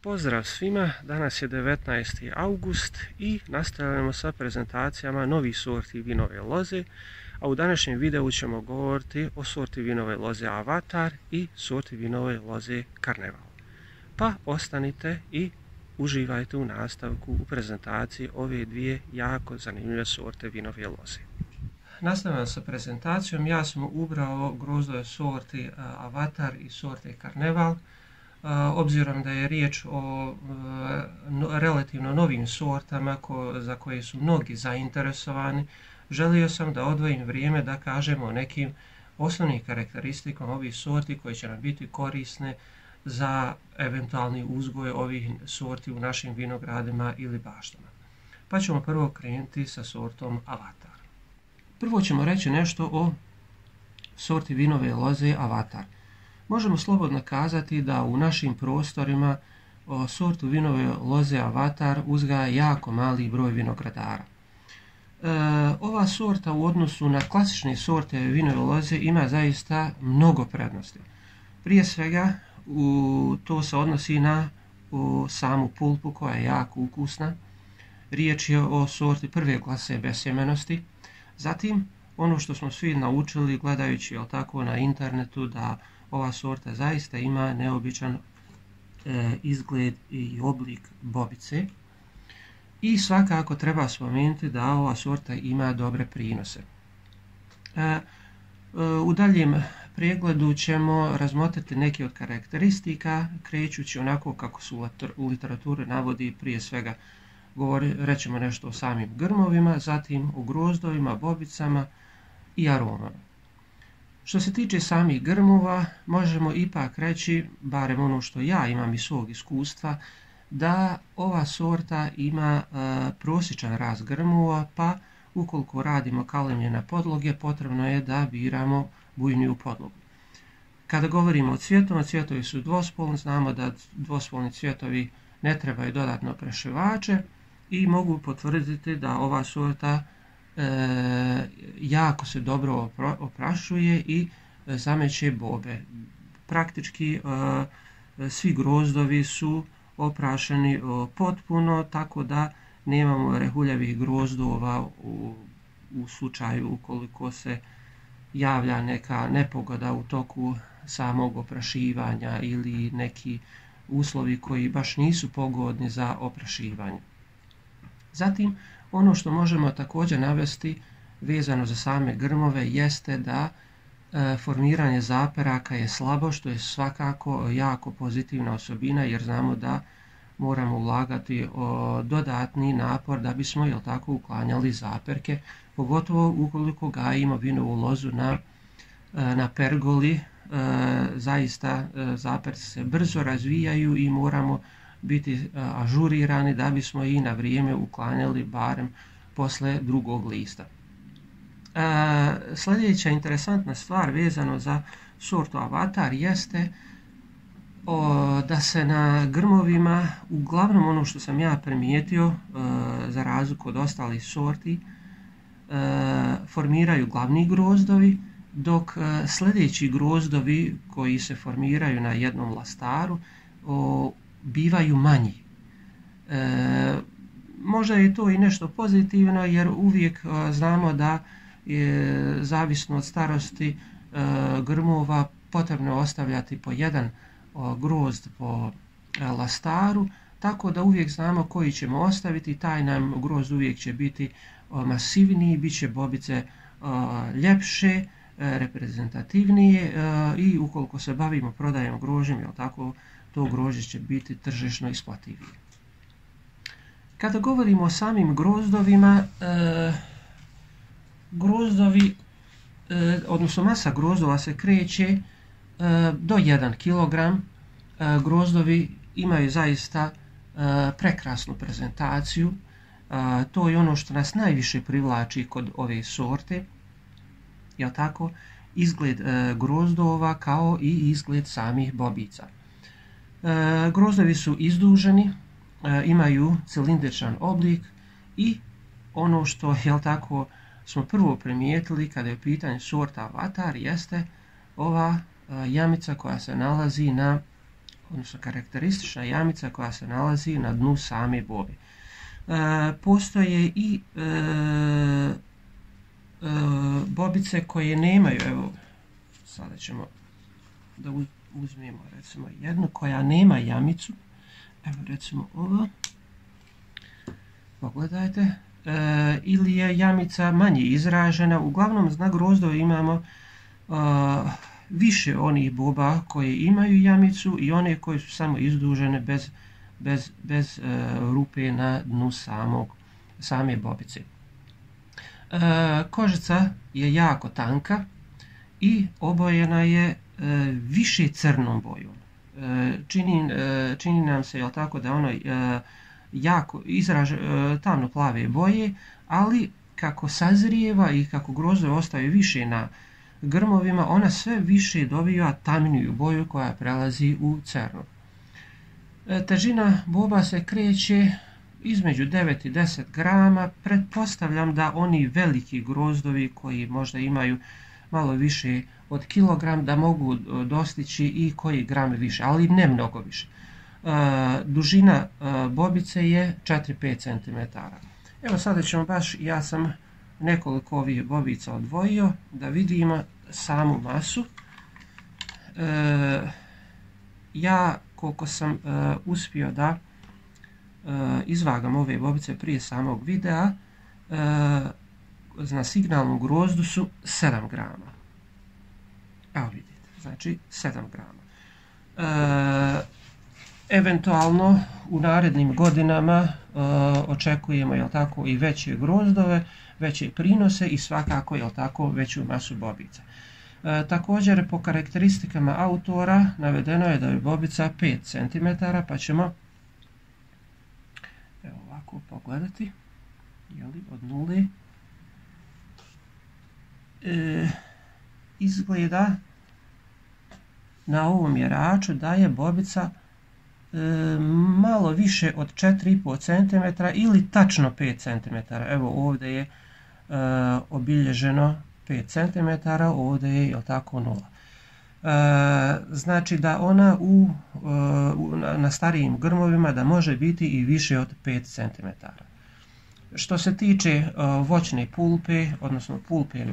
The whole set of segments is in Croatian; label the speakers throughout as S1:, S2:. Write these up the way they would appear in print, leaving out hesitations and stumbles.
S1: Pozdrav svima, danas je 19. august i nastavljamo sa prezentacijama novih sorti vinove loze, a u današnjem videu ćemo govoriti o sorti vinove loze Avatar i sorti vinove loze Karneval. Pa ostanite i uživajte u nastavku u prezentaciji ove dvije jako zanimljive sorte vinove loze. Nastavljamo sa prezentacijom, ja sam ubrao grozdove sorti Avatar i sorte Karneval. Obzirom da je riječ o relativno novim sortama za koje su mnogi zainteresovani, želio sam da odvojim vrijeme da kažemo o nekim osnovnim karakteristikama ovih sorti koje će nam biti korisne za eventualni uzgoj ovih sorti u našim vinogradima ili baštama. Pa ćemo prvo krenuti sa sortom Avatar. Prvo ćemo reći nešto o sorti vinove loze Avatar. Možemo slobodno kazati da u našim prostorima sortu vinove loze Avatar uzgaja jako mali broj vinogradara. Ova sorta u odnosu na klasične sorte vinove loze ima zaista mnogo prednosti. Prije svega to se odnosi na samu pulpu koja je jako ukusna. Riječ je o sorti prve klase besjemenosti. Zatim ono što smo svi naučili gledajući na internetu, da ova sorta zaista ima neobičan izgled i oblik bobice. I svakako treba spomenuti da ova sorta ima dobre prinose. U daljem pregledu ćemo razmotriti neke od karakteristika, krećući onako kako su u literaturi navodi. Prije svega rećemo nešto o samim grmovima, zatim o grozdovima, bobicama i aromama. Što se tiče samih grmova, možemo ipak reći, barem ono što ja imam iz svog iskustva, da ova sorta ima prosječan rast grmova, pa ukoliko radimo kalemljene podloge, potrebno je da biramo bujniju podlogu. Kada govorimo o cvjetovima, cvjetovi su dvospolni, znamo da dvospolni cvjetovi ne trebaju dodatno oprašivače i mogu potvrditi da ova sorta jako se dobro oprašuje i zameće bobe. Praktički svi grozdovi su oprašeni potpuno, tako da nemamo rehuljavih grozdova u slučaju ukoliko se javlja neka nepogoda u toku samog oprašivanja ili neki uslovi koji baš nisu pogodni za oprašivanje. Zatim, ono što možemo također navesti vezano za same grmove jeste da formiranje zaperaka je slabo, što je svakako jako pozitivna osobina, jer znamo da moramo ulagati dodatni napor da bismo uklanjali zaperke, pogotovo ukoliko gajimo vinovu lozu na pergoli. Zaista zaperci se brzo razvijaju i moramo biti ažurirani da bismo i na vrijeme uklanjali barem posle drugog lista. Sljedeća interesantna stvar vezano za sortu Avatar jeste da se na grmovima, uglavnom ono što sam ja primijetio za razliku od ostalih sorti, formiraju glavni grozdovi, dok sljedeći grozdovi koji se formiraju na jednom lastaru bivaju manji. Možda je to i nešto pozitivno, jer uvijek znamo da je zavisno od starosti grmova potrebno ostavljati po jedan grozd po lastaru, tako da uvijek znamo koji ćemo ostaviti. Taj nam grozd uvijek će biti masivniji, bit će bobice ljepše, reprezentativnije i ukoliko se bavimo prodajom grožđem, to grožđe će biti tržišno isplativije. Kada govorimo o samim grozdovima, odnosno masa grozdova se kreće do 1 kg. Grozdovi imaju zaista prekrasnu prezentaciju. To je ono što nas najviše privlači kod ove sorte. Izgled grozdova kao i izgled samih bobica. Grozdovi su izduženi, imaju cilindričan oblik i ono što smo prvo primijetili kada je u pitanju sorta Avatar jeste ova jamica koja se nalazi na odnosno karakteristična jamica koja se nalazi na dnu same bobe. Postoje i bobice koje nemaju, evo sada ćemo da uzmemo recimo jednu koja nema jamicu, evo recimo ovo, pogledajte, ili je jamica manje izražena. Uglavnom na grozdu imamo više onih boba koje imaju jamicu i one koje su samo izdužene bez rupe na dnu same bobice. Kožica je jako tanka i obojena je više crnom bojom. Čini nam se, jel tako, da ono jako tamno plave boje, ali kako sazrijeva i kako grozdove ostaju više na grmovima, ona sve više dobiva tamniju boju koja prelazi u crnu. Težina boba se kreće između 9 i 10 grama. Pretpostavljam da oni veliki grozdovi koji možda imaju malo više od kilogram da mogu dostići i koji gram više, ali ne mnogo više. Dužina bobice je 4-5 cm. Evo sada ćemo baš, ja sam nekoliko ovih bobica odvojio da vidimo samu masu. Ja koliko sam uspio da izvagam ove bobice prije samog videa, na signalnom grozdu su 7 grama. Evo vidite, znači 7 grama. Eventualno u narednim godinama očekujemo, jel tako, i veće grozdove, veće prinose i svakako, jel tako, veću masu bobica. Također po karakteristikama autora navedeno je da je bobica 5 cm, pa ćemo evo ovako pogledati, jeli, od nule. Izgleda na ovom mjeraču da je bobica malo više od 4,5 cm ili tačno 5 cm. Evo ovdje je obilježeno 5 cm, ovdje je, jel tako, 0. Znači da ona na starijim grmovima da može biti i više od 5 cm. Što se tiče voćne pulpe, odnosno pulpe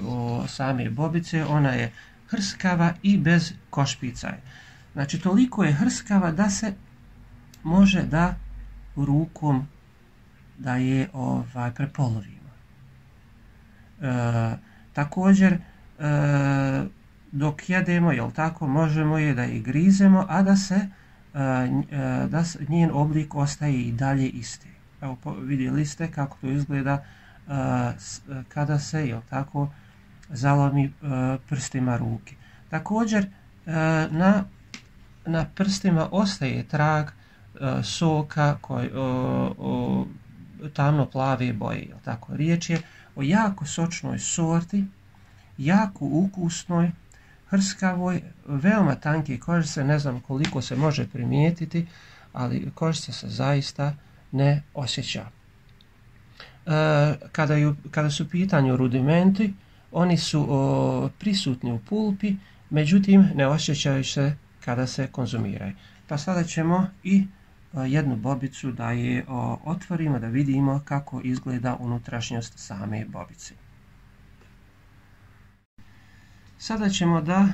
S1: same bobice, ona je hrskava i bez košpica. Znači toliko je hrskava da se može da rukom da je prepolovimo. Također dok jedemo, jel tako, možemo je da je grizemo, a da njen oblik ostaje i dalje isti. Evo vidjeli ste kako to izgleda kada se, jel tako, zalomi prstima ruke. Također na prstima ostaje trag soka tamno plave boje, jel tako. Riječ je o jako sočnoj sorti, jako ukusnoj, hrskavoj, veoma tanke kožice, ne znam koliko se može primijetiti, ali kožica se zaista ne osjeća. Kada su u pitanju rudimenti, oni su prisutni u pulpi, međutim ne osjećaju se kada se konzumiraju. Pa sada ćemo i jednu bobicu da je otvorimo, da vidimo kako izgleda unutrašnjost same bobice. Sada ćemo da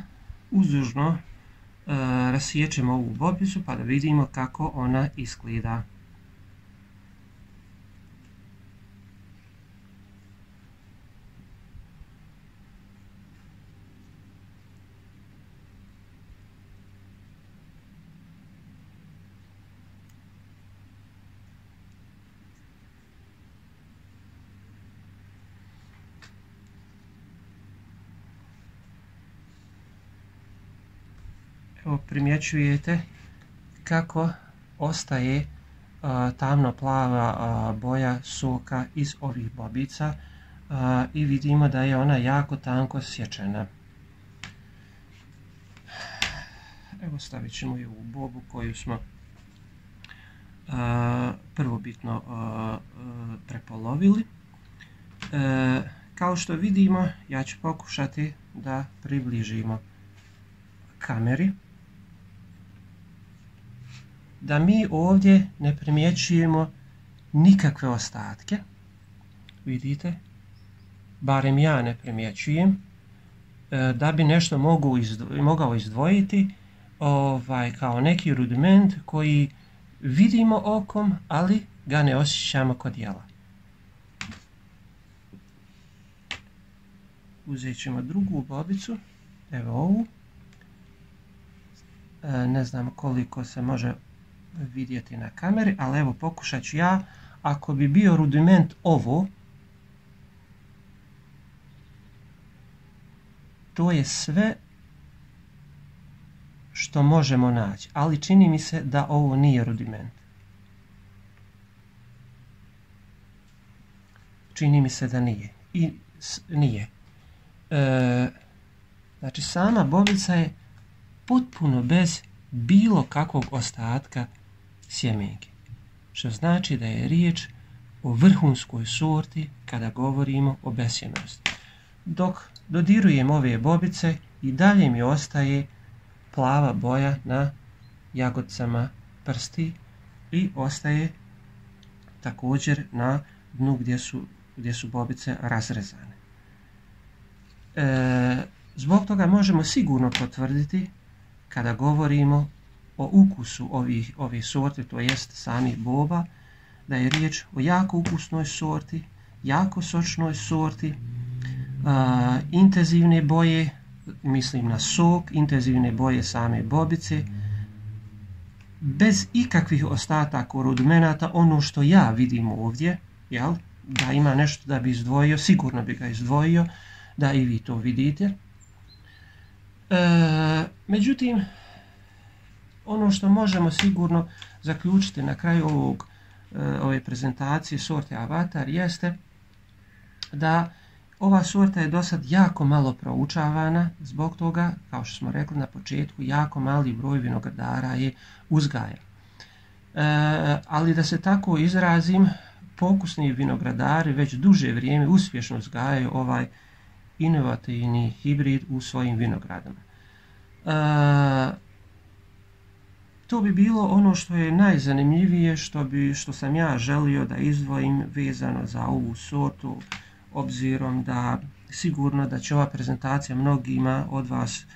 S1: uzdužno rasiječemo ovu bobicu pa da vidimo kako ona izgleda. Evo primjećujete kako ostaje tamno plava boja soka iz ovih bobica i vidimo da je ona jako tanko sječena. Evo stavit ćemo je u bobu koju smo prvobitno prepolovili. Kao što vidimo, ja ću pokušati da približimo kameri. da mi ovdje ne primjećujemo nikakve ostatke. Vidite, barem ja ne primjećujem. Da bi nešto mogao izdvojiti kao neki rudiment koji vidimo okom, ali ga ne osjećamo kod jela. Uzet ćemo drugu bobicu, evo ovu. Ne znam koliko se može vidjeti na kameri, ali evo pokušat ću ja. Ako bi bio rudiment ovo, to je sve što možemo naći, ali čini mi se da ovo nije rudiment. Čini mi se da nije. I nije. Znači sama bobica je potpuno bez bilo kakvog ostatka sjemenke. Što znači da je riječ o vrhunskoj sorti kada govorimo o besjemenosti. Dok dodirujem ove bobice i dalje mi ostaje plava boja na jagodcama prsti i ostaje također na dnu gdje su bobice razrezane. Zbog toga možemo sigurno potvrditi kada govorimo o ukusu ove sorte, to jest samih boba, da je riječ o jako ukusnoj sorti, jako sočnoj sorti, intenzivne boje, mislim na sok, intenzivne boje same bobice, bez ikakvih ostataka rudimenata. Ono što ja vidim ovdje, da ima nešto da bi izdvojio, sigurno bi ga izdvojio, da i vi to vidite. Međutim, ono što možemo sigurno zaključiti na kraju ove prezentacije sorte Avatar jeste da ova sorta je do sad jako malo proučavana, zbog toga, kao što smo rekli na početku, jako mali broj vinogradara je uzgaja. Ali da se tako izrazim, pokusni vinogradari već duže vrijeme uspješno uzgajaju ovaj inovativni hibrid u svojim vinogradama. To bi bilo ono što je najzanimljivije, što sam ja želio da izdvojim vezano za ovu sortu, obzirom da sigurno da će ova prezentacija mnogima od vas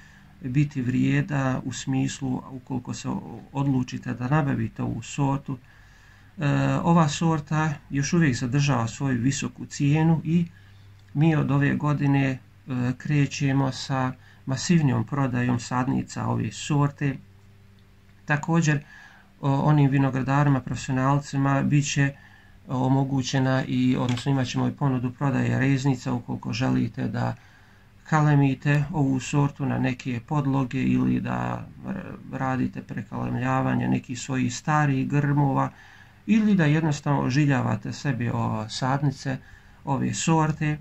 S1: biti vrijeda u smislu ukoliko se odlučite da nabavite ovu sortu. Ova sorta još uvijek zadržava svoju visoku cijenu i mi od ove godine krećemo sa masivnijom prodajom sadnica ove sorte. Također onim vinogradarima, profesionalcima bit će omogućena odnosno imat ćemo i ponudu prodaje reznica ukoliko želite da kalemite ovu sortu na neke podloge ili da radite prekalemljavanje nekih svojih starih grmova ili da jednostavno ožiljavate sebi sadnice ove sorte.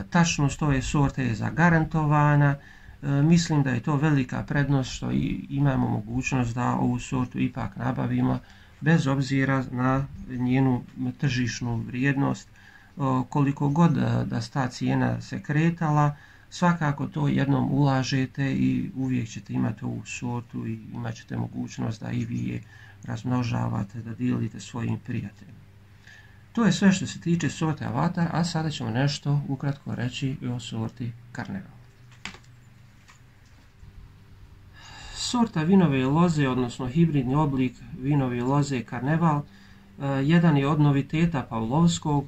S1: Tačnost ove sorte je zagarantovana. Mislim da je to velika prednost što imamo mogućnost da ovu sortu ipak nabavimo bez obzira na njenu tržišnu vrijednost. Koliko god da ta cijena se kretala, svakako to jednom ulažete i uvijek ćete imati ovu sortu i imat ćete mogućnost da i vi je razmnožavate, da dijelite svojim prijateljima. To je sve što se tiče sorte Avatar, a sada ćemo nešto ukratko reći i o sorti Karneval. Sorta vinove loze, odnosno hibridni oblik vinove loze Karneval, jedan je od noviteta Pavlovskog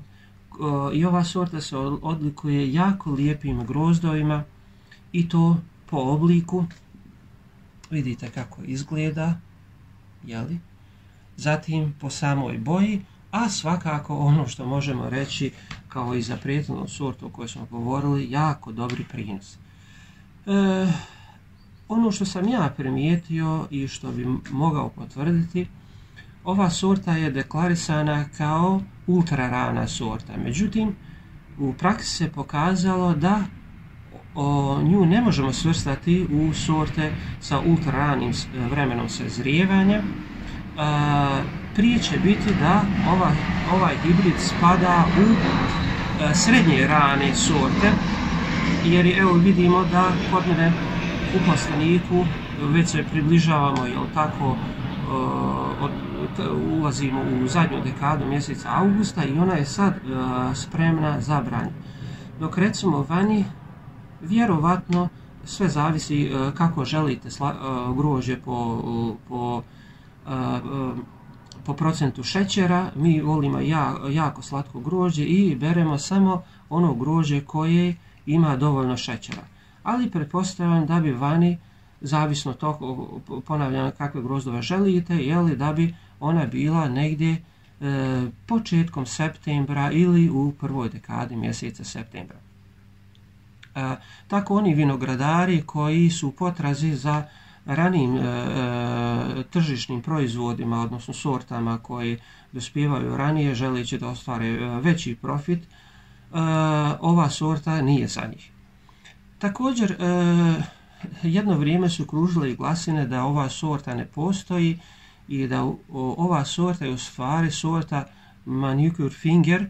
S1: i ova sorta se odlikuje jako lijepim grozdovima i to po obliku. Vidite kako izgleda, zatim po samoj boji, a svakako ono što možemo reći kao i za prethodnu sortu o kojoj smo govorili, jako dobri prinos. Ono što sam ja primijetio i što bi mogao potvrditi, ova sorta je deklarisana kao ultra rana sorta. Međutim, u praksi se pokazalo da nju ne možemo svrstati u sorte sa ultra ranim vremenom sazrijevanja. Prije će biti da ovaj hibrid spada u srednje rane sorte, jer evo vidimo da kod mene u plasteniku već se približavamo, jel tako, ulazimo u zadnju dekadu mjeseca augusta i ona je sad spremna za branje. Dok recimo vani, vjerovatno sve zavisi kako želite grožđe po procentu šećera. Mi volimo jako slatko grožđe i beremo samo ono grožđe koje ima dovoljno šećera. Ali pretpostavljam da bi vani, zavisno to, ponavljam kakve grozdove želite, da bi ona bila negdje početkom septembra ili u prvoj dekadi mjeseca septembra. Tako oni vinogradari koji su u potrazi za ranijim tržišnim proizvodima, odnosno sortama koji dospijevaju ranije želeći da ostvare veći profit, ova sorta nije za njih. Također, jedno vrijeme su kružile i glasine da ova sorta ne postoji i da ova sorta je u stvari sorta Manicure Finger,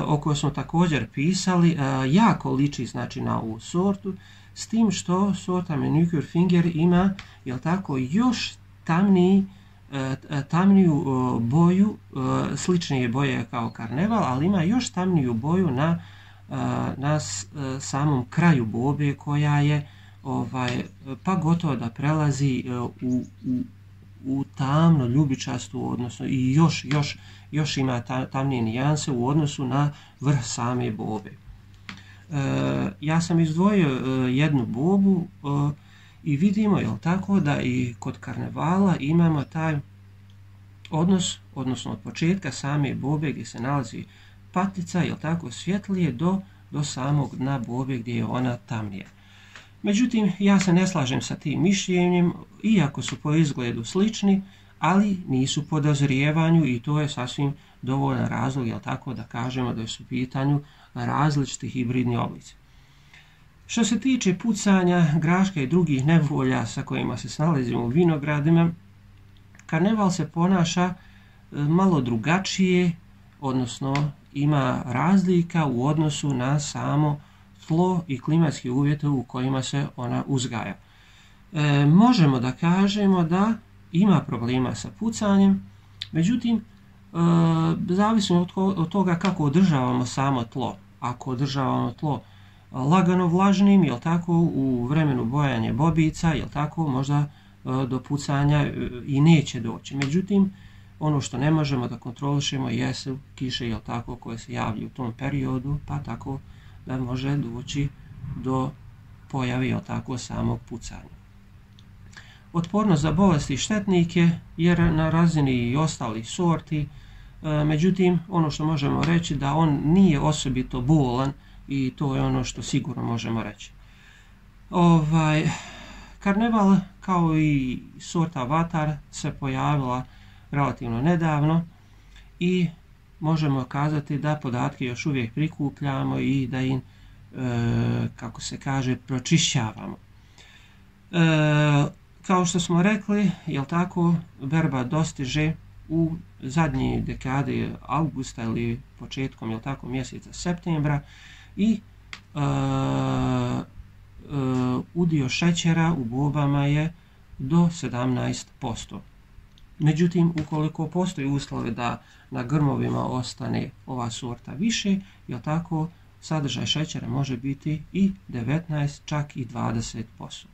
S1: o kojoj smo također pisali, jako liči znači na ovu sortu, s tim što sorta Manicure Finger ima, jel tako, još tamniju boju, sličnije boje kao Karneval, ali ima još tamniju boju na samom kraju bobe koja je pa gotovo da prelazi u tamno ljubičastu, odnosno i još ima tamnije nijanse u odnosu na vrh same bobe. Ja sam izdvojio jednu bobu i vidimo, jel tako, da i kod Karnevala imamo taj odnos, odnosno od početka same bobe gdje se nalazi patica, jel tako, svjetlije do samog dna bobe gdje je ona tamnija. Međutim, ja se ne slažem sa tim mišljenjem, iako su po izgledu slični, ali nisu po dozrijevanju i to je sasvim dovoljan razlog, jel tako, da kažemo da su u pitanju različiti hibridni oblici. Što se tiče pucanja, graška i drugih nevolja sa kojima se snalazimo u vinogradima, Karneval se ponaša malo drugačije, odnosno ima razlika u odnosu na samo tlo i klimatske uvjete u kojima se ona uzgaja. Možemo da kažemo da ima problema sa pucanjem, međutim, zavisno od toga kako održavamo samo tlo. Ako održavamo tlo lagano vlažnim, jel tako, u vremenu bojanja bobica, jel tako, možda do pucanja i neće doći. Međutim, ono što ne možemo da kontrolišemo jesu kiše, jel tako, koje se javljaju u tom periodu, pa tako da može doći do pojave, jel tako, samog pucanja. Otpornost za bolesti i štetnike jer na razini i ostalih sorti, međutim, ono što možemo reći da on nije osobito bolan i to je ono što sigurno možemo reći. Karneval kao i sorta Vatar se pojavila relativno nedavno i možemo kazati da podatke još uvijek prikupljamo i da im, kako se kaže, pročišćavamo. Kao što smo rekli, jel tako, berba dostiže u zadnji dekade augusta ili početkom, jel tako, mjeseca septembra i udio šećera u bobama je do 17%. Međutim, ukoliko postoji uslove da na grmovima ostane ova sorta više, jel tako, sadržaj šećera može biti i 19, čak i 20%.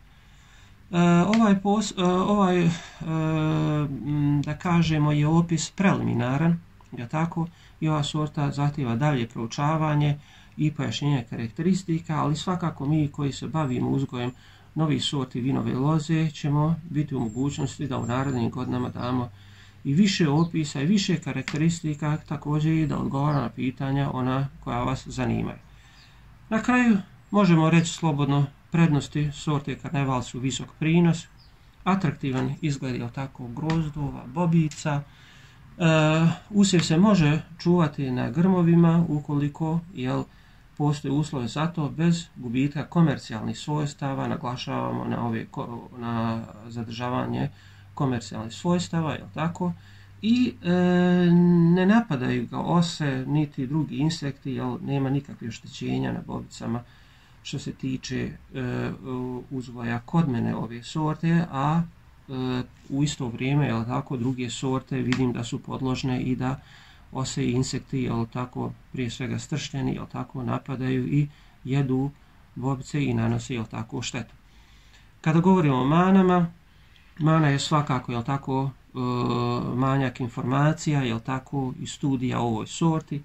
S1: Da kažemo, je opis preliminaran, jel tako, i ova sorta zahtjeva dalje proučavanje i pojašnjenje karakteristika, ali svakako mi koji se bavimo uzgojem novih sorti vinove loze ćemo biti u mogućnosti da u narednim godinama damo i više opisa i više karakteristika, također i da odgovara na pitanja ona koja vas zanimaju. Na kraju možemo reći slobodno, prednosti sorte Karneval su visok prinos, atraktivan izgled, jel tako, grozdova, bobica. Usjev se može čuvati na grmovima ukoliko postoje uslove za to bez gubitka komercijalnih svojstava, naglašavamo na zadržavanje komercijalnih svojstava, jel tako, i ne napadaju ga ose niti drugi insekti, jer nema nikakvih oštećenja na bobicama što se tiče uzgoja kod mene ove sorte, a u isto vrijeme, jel tako, druge sorte vidim da su podložne i da ose i insekti, jel tako, prije svega stršljeni, jel tako, napadaju i jedu bobice i nanose, jel tako, štetu. Kada govorimo o manama, mana je svakako, jel tako, manjak informacija, jel tako, i studija o ovoj sorti.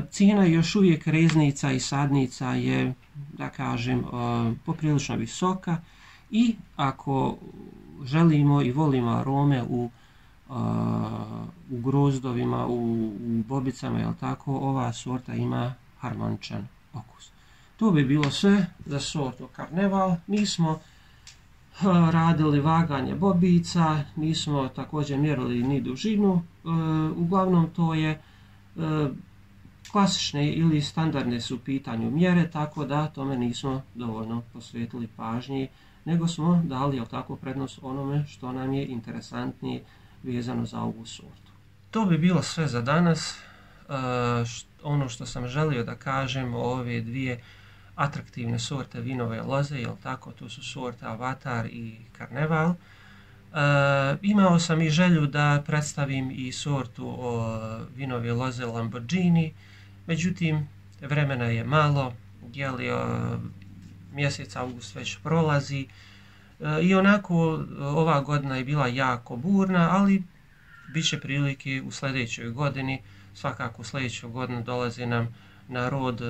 S1: Cijena još uvijek reznica i sadnica je, da kažem, poprilično visoka i ako želimo i volimo arome u grozdovima, u bobicama, jel tako, ova sorta ima harmoničan okus. To bi bilo sve za sortu Karneval. Mi smo radili vaganje bobica, nismo također mjerili ni dužinu, uglavnom to je klasične ili standardne su u pitanju mjere, tako da tome nismo dovoljno posvetili pažnje, nego smo dali, jel tako, prednost onome što nam je interesantnije vezano za ovu sortu. To bi bilo sve za danas. Ono što sam želio da kažem o ove dvije atraktivne sorte vinove loze, jel tako, to su sorte Avatar i Karneval. Imao sam i želju da predstavim i sortu vinove loze Lamborghini, međutim vremena je malo, mjesec avgust već prolazi i onako ova godina je bila jako burna, ali bit će prilike u sljedećoj godini. Svakako u sljedećoj godini dolazi nam na rod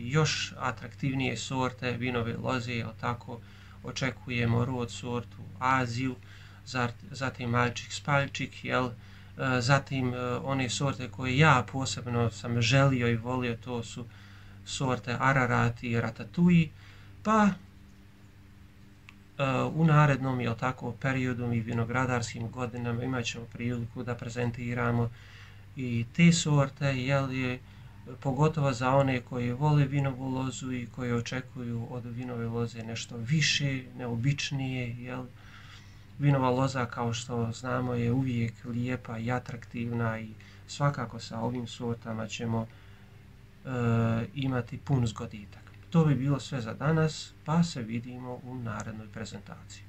S1: još atraktivnije sorte vinove loze, jel tako, očekujemo rod sortu Aziju, zatim Malčik Spaljčik, jel, zatim one sorte koje ja posebno sam želio i volio, to su sorte Ararat i Ratatouille, pa u narednom, jel tako, periodu i vinogradarskim godinama imat ćemo priliku da prezentiramo i te sorte, jel, pogotovo za one koji vole vinovu lozu i koji očekuju od vinove loze nešto više, neobičnije, jel. Vinova loza, kao što znamo, je uvijek lijepa i atraktivna i svakako sa ovim sortama ćemo imati pun zgoditak. To bi bilo sve za danas, pa se vidimo u narednoj prezentaciji.